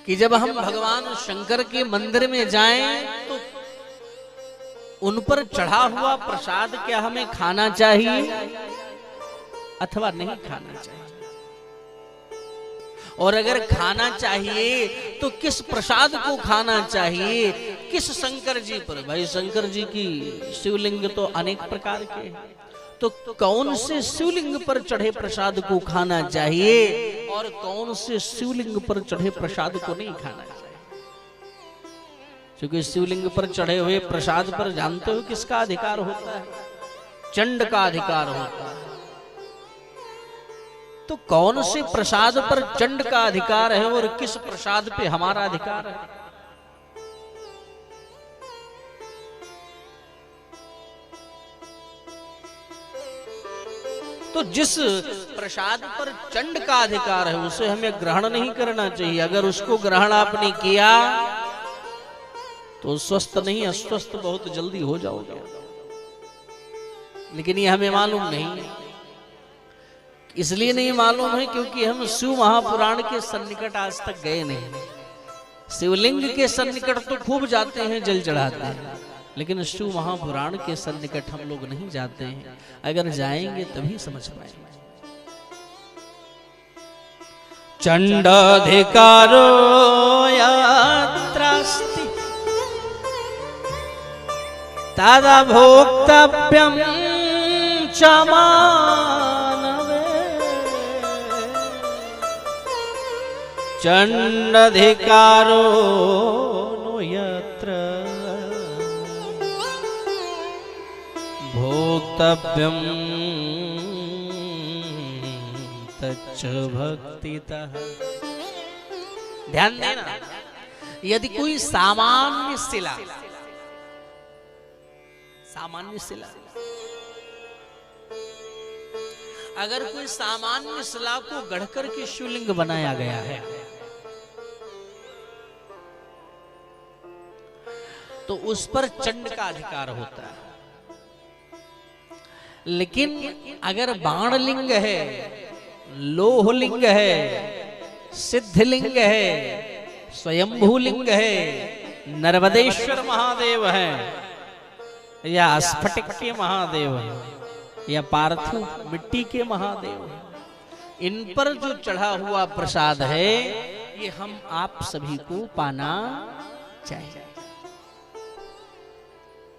कि जब हम भगवान शंकर के मंदिर में जाएं तो उन पर चढ़ा हुआ प्रसाद क्या हमें खाना चाहिए अथवा नहीं खाना चाहिए, और अगर खाना चाहिए तो किस प्रसाद को खाना चाहिए, किस शंकर जी पर। भाई शंकर जी की शिवलिंग तो अनेक प्रकार के हैं, तो कौन से शिवलिंग पर चढ़े प्रसाद को खाना चाहिए और कौन से शिवलिंग पर चढ़े प्रसाद को नहीं खाना चाहिए। क्योंकि शिवलिंग पर चढ़े हुए प्रसाद पर जानते हो किसका अधिकार होता है, चंड का अधिकार होता है। तो कौन से प्रसाद पर चंड का अधिकार है और किस प्रसाद पे हमारा अधिकार है। तो जिस प्रसाद पर चंड का अधिकार है उसे हमें ग्रहण नहीं करना चाहिए। अगर उसको ग्रहण आपने किया तो स्वस्थ नहीं अस्वस्थ बहुत जल्दी हो जाओगे। लेकिन ये हमें मालूम नहीं, इसलिए नहीं मालूम है क्योंकि हम शिव महापुराण के सन्निकट आज तक गए नहीं। शिवलिंग के सन्निकट तो खूब जाते हैं, जल चढ़ाते हैं, लेकिन शिव महापुराण के सन्निकट हम लोग नहीं जाते हैं। अगर जाएंगे तभी समझ पाएंगे। चंडाधिकारो यात्रास्ति तदा भोक्तव्यं च मानवे चंडाधिकारो नो यत्र भोक्तव्यं तच्च भक्तितः। ध्यान देना, यदि कोई सामान्य शिला अगर कोई सामान्य शिला को गढ़कर के शिवलिंग बनाया गया है तो उस पर चंड का अधिकार होता है। लेकिन अगर बाणलिंग है, लोहलिंग है, सिद्धलिंग है, स्वयंभूलिंग है, नर्मदेश्वर महादेव है, या स्फटिक के महादेव है, या पार्थिव मिट्टी के महादेव है, इन पर जो चढ़ा हुआ प्रसाद है ये हम आप सभी को पाना चाहिए।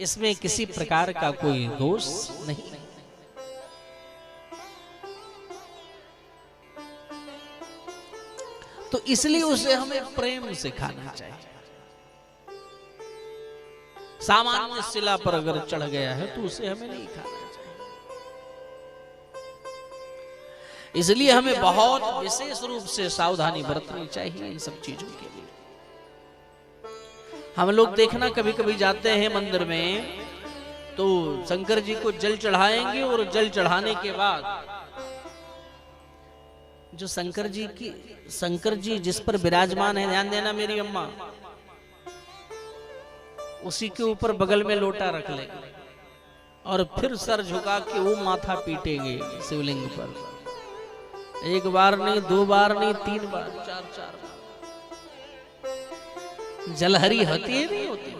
इसमें किसी प्रकार का कोई दोष नहीं। तो इसलिए उसे हमें प्रेम से खाना चाहिए। सामान्य शिला पर अगर चढ़ गया है तो उसे हमें नहीं खाना चाहिए। इसलिए हमें बहुत विशेष रूप से सावधानी बरतनी चाहिए इन सब चीजों के लिए। हम लोग देखना कभी कभी जाते हैं मंदिर में तो शंकर जी को जल चढ़ाएंगे और जल चढ़ाने के बाद जो शंकर जी जिस पर विराजमान है, ध्यान देना मेरी अम्मा, उसी के ऊपर बगल में लोटा रख लेंगे और फिर सर झुका के वो माथा पीटेंगे शिवलिंग पर। एक बार नहीं, दो बार नहीं, 3 बार, 4 बार। जलहरी होती है नहीं होती?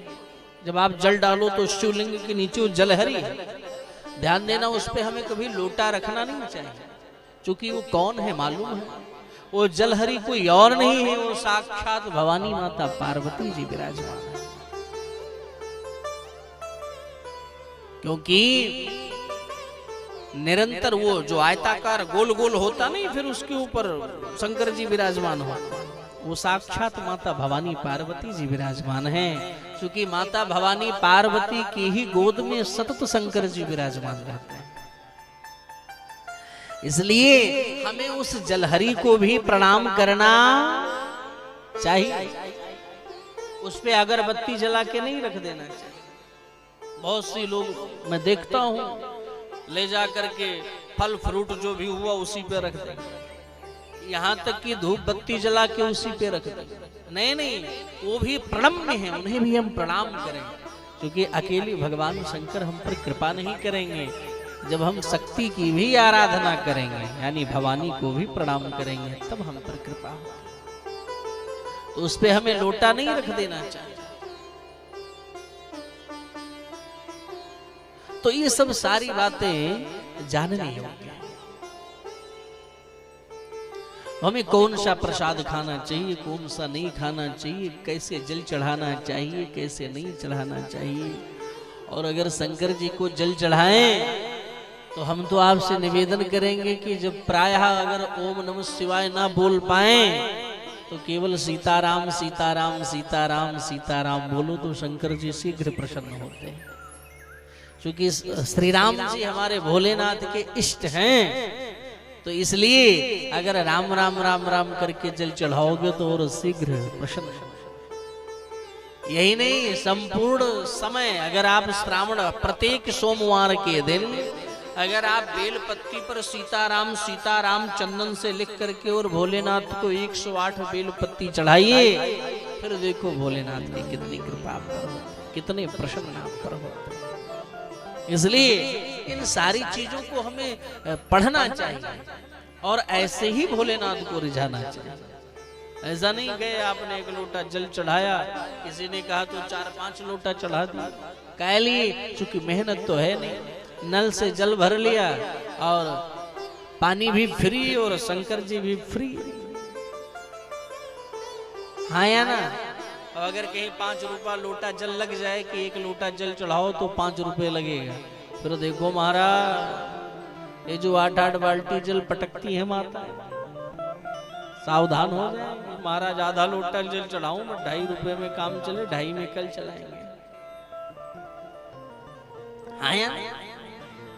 जब आप जल डालो तो शिवलिंग के नीचे जलहरी है। ध्यान देना, उस पे हमें कभी लोटा रखना नहीं चाहिए, क्योंकि वो कौन है मालूम है? वो जलहरी कोई और नहीं है, वो साक्षात भवानी माता पार्वती जी विराजमान है। क्योंकि निरंतर वो जो आयताकार गोल गोल होता नहीं, फिर उसके ऊपर शंकर जी विराजमान होते, वो साक्षात माता भवानी पार्वती जी विराजमान है। क्योंकि माता भवानी पार्वती की ही गोद में सतत शंकर जी विराजमान रहते हैं। इसलिए हमें उस जलहरी को भी प्रणाम करना चाहिए। उस पे अगरबत्ती जला के नहीं रख देना चाहिए। बहुत सी लोग मैं देखता हूँ ले जा करके फल फ्रूट जो भी हुआ उसी पे रख देंगे, यहाँ तक कि धूप बत्ती जला के उसी पे रख देंगे। नहीं, वो भी प्रणम्य है, उन्हें भी हम प्रणाम करेंगे। क्योंकि अकेले भगवान शंकर हम पर कृपा नहीं करेंगे। जब हम शक्ति की भी आराधना करेंगे, यानी भवानी को भी प्रणाम करेंगे, तब हम पर कृपा होगी। तो उस पे हमें लोटा नहीं रख देना चाहिए। तो ये सब सारी बातें जाननी होगी। हमें कौन सा प्रसाद खाना चाहिए, कौन सा नहीं खाना चाहिए, कैसे जल चढ़ाना चाहिए, कैसे नहीं चढ़ाना चाहिए। और अगर शंकर जी को जल चढ़ाएं तो हम तो आपसे निवेदन करेंगे कि जब प्रायः अगर ओम नमः शिवाय ना बोल पाए तो केवल सीताराम सीताराम सीताराम सीताराम बोलो तो शंकर जी शीघ्र प्रसन्न होते हैं। क्योंकि श्री राम जी हमारे भोलेनाथ के इष्ट हैं, तो इसलिए अगर राम राम राम राम करके जल चढ़ाओगे तो और शीघ्र प्रसन्न। यही नहीं, संपूर्ण समय अगर आप श्रावण प्रत्येक सोमवार के दिन अगर आप बेलपत्ती पर सीताराम सीताराम चंदन से लिख करके और भोलेनाथ को 108 बेलपत्ती चढ़ाइए, फिर देखो भोलेनाथ की कितनी कृपा पर, कितने प्रसन्न आप पर होते। इसलिए इन सारी चीजों को हमें पढ़ना चाहिए और ऐसे ही भोलेनाथ को रिझाना चाहिए। ऐसा नहीं गए आपने एक लोटा जल चढ़ाया, किसी ने कहा तो 4-5 लोटा चढ़ा दिया, कह लिए चूंकि मेहनत तो है नहीं, नल से जल भर लिया और पानी भी फ्री और शंकर जी भी फ्री। हाँ या ना? अगर कहीं 5 रुपया लोटा जल लग जाए कि 1 लोटा जल चढ़ाओ तो 5 रुपए लगेगा, फिर देखो महाराज ये जो 8-8 बाल्टी जल पटकती है माता, सावधान हो जाए महाराज। आधा लोटा जल चढ़ाऊं मैं, 2.5 रुपए में काम चले, 2.5 में कल चलाएंगे। हाँ या?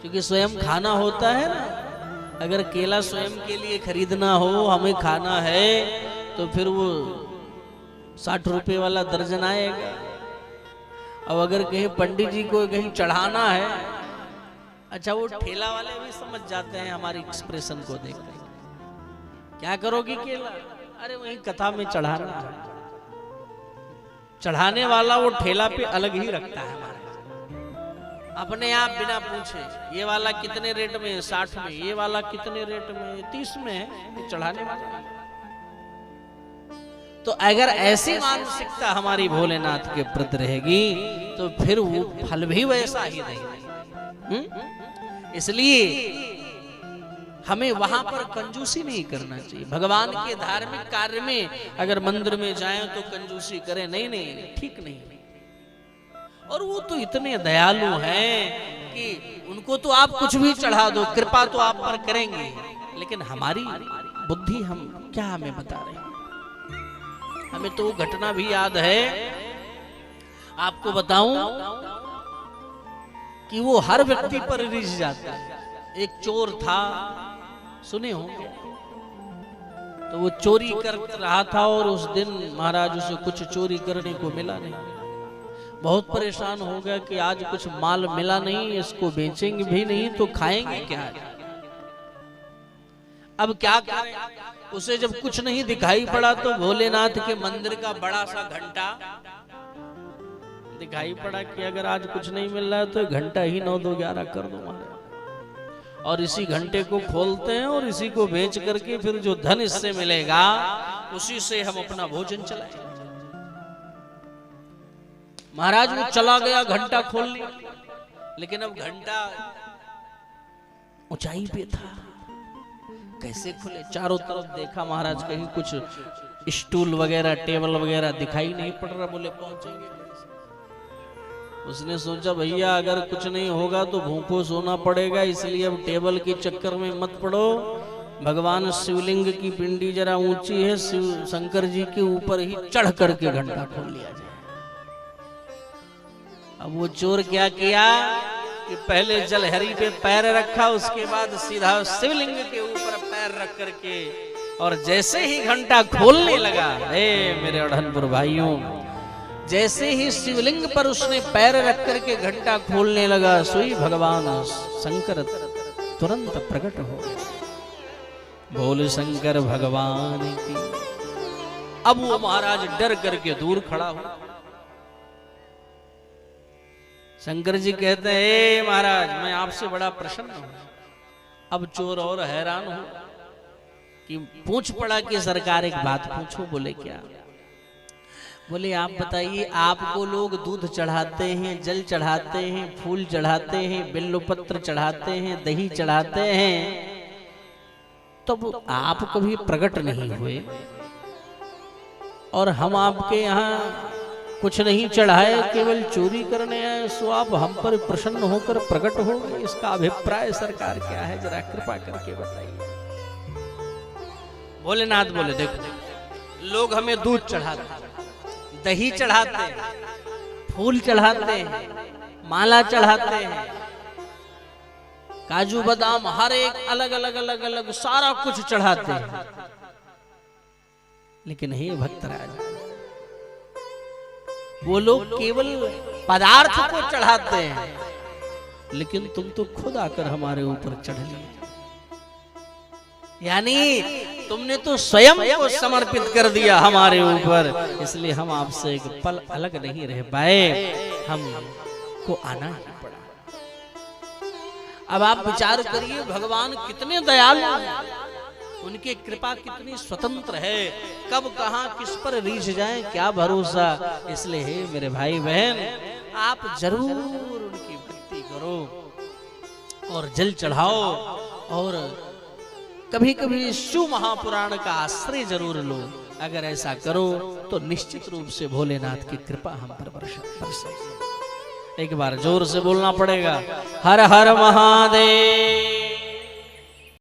क्योंकि स्वयं खाना होता है ना, अगर केला स्वयं के लिए खरीदना हो, हमें खाना है, तो फिर वो 60 रुपए वाला दर्जन आएगा। अब अगर कहीं पंडित जी को कहीं चढ़ाना है, अच्छा वो ठेला वाले भी समझ जाते हैं हमारी एक्सप्रेशन को देख कर, क्या करोगी केला, अरे वही कथा में चढ़ाना। चढ़ाने वाला वो ठेला पे अलग ही रखता है हमारे, अपने आप बिना पूछे ये वाला कितने रेट में, 60 में, ये वाला कितने रेट में, 30 में है, चढ़ाने वाला। तो अगर ऐसी मानसिकता हमारी भोलेनाथ के प्रति रहेगी तो फिर वो फल भी वैसा ही देगा। इसलिए हमें वहां पर कंजूसी नहीं करना चाहिए। भगवान के धार्मिक कार्य में अगर मंदिर में जाएं तो कंजूसी करें, नहीं नहीं, ठीक नहीं। और वो तो इतने दयालु हैं कि उनको तो आप कुछ भी चढ़ा दो, कृपा तो आप पर करेंगे, लेकिन हमारी बुद्धि हम क्या हमें बता रहे हैं। हमें तो वो घटना भी याद है, आपको बताऊं कि वो हर व्यक्ति पर रिझ जाता है। एक चोर था, सुने होंगे, तो वो चोरी कर रहा था और उस दिन महाराज उसे कुछ चोरी करने को मिला नहीं। बहुत परेशान हो गया कि आज कुछ माल मिला नहीं, इसको बेचेंगे भी नहीं तो खाएंगे क्या। अब क्या करें, उसे जब कुछ नहीं दिखाई पड़ा तो भोलेनाथ के मंदिर का बड़ा सा घंटा दिखाई पड़ा कि अगर आज कुछ नहीं मिल रहा है तो घंटा ही 9-2-11 कर दो महाराज, और इसी घंटे को खोलते हैं और इसी को बेच करके फिर जो धन इससे मिलेगा उसी से हम अपना भोजन चलाएंगे। महाराज वो चला गया, घंटा खोल लिया, लेकिन अब घंटा ऊंचाई पे था, कैसे खुले। चारों तरफ देखा महाराज, कहीं कुछ स्टूल वगैरह टेबल वगैरह दिखाई नहीं पड़ रहा, बोले पहुंचेंगे। उसने सोचा भैया अगर कुछ नहीं होगा तो भूखों सोना पड़ेगा, इसलिए अब टेबल के चक्कर में मत पड़ो। भगवान शिवलिंग की पिंडी जरा ऊंची है, शिव शंकर जी के ऊपर ही चढ़ करके घंटा खोल लिया जाए। अब वो चोर क्या किया कि पहले जलहरी पे पैर रखा, उसके बाद सीधा शिवलिंग के ऊपर पैर रख करके, और जैसे ही घंटा खोलने लगा, मेरे अढ़नपुर भाइयों, जैसे ही शिवलिंग पर उसने पैर रख करके घंटा खोलने लगा, सोई भगवान शंकर तुरंत प्रकट हो गए। बोल शंकर भगवान की। अब वो महाराज डर करके दूर खड़ा हो। शंकर जी कहते हैं, ए महाराज मैं आपसे बड़ा प्रसन्न हूं। अब चोर और हैरान हो कि पूछ पड़ा कि सरकार एक बात पूछो। बोले क्या? बोले आप बताइए, आपको लोग दूध चढ़ाते हैं, जल चढ़ाते हैं, फूल चढ़ाते हैं, बिल्वपत्र चढ़ाते हैं, दही चढ़ाते हैं, तब आप कभी प्रकट नहीं हुए, और हम आपके यहाँ कुछ नहीं चढ़ाए, केवल चोरी करने आए, सो आप हम पर प्रसन्न होकर प्रकट हो गए। इसका अभिप्राय सरकार क्या है, जरा कृपा करके बताइए। भोलेनाथ बोले देखो, लोग हमें दूध चढ़ाते, दही चढ़ाते, फूल चढ़ाते हैं, माला चढ़ाते हैं, काजू बादाम हर एक अलग अलग अलग अलग सारा कुछ चढ़ाते हैं, लेकिन हे भक्तराज, वो लोग केवल पदार्थ को चढ़ाते हैं, लेकिन तुम तो खुद आकर हमारे ऊपर चढ़ लिए, यानी तुमने तो स्वयं को समर्पित कर दिया हमारे ऊपर, इसलिए हम आपसे एक पल अलग नहीं रह पाए, हमको आना ही पड़ा। अब आप विचार करिए, भगवान कितने दयालु हैं, उनकी कृपा कितनी स्वतंत्र है, कब कहां किस पर रीझ जाए क्या भरोसा। इसलिए हे मेरे भाई बहन, आप जरूर उनकी भक्ति करो और जल चढ़ाओ, और कभी कभी शिव महापुराण का आश्रय जरूर लो। अगर ऐसा करो तो निश्चित रूप से भोलेनाथ की कृपा हम पर बरसेगी। एक बार जोर से बोलना पड़ेगा, हर हर महादेव।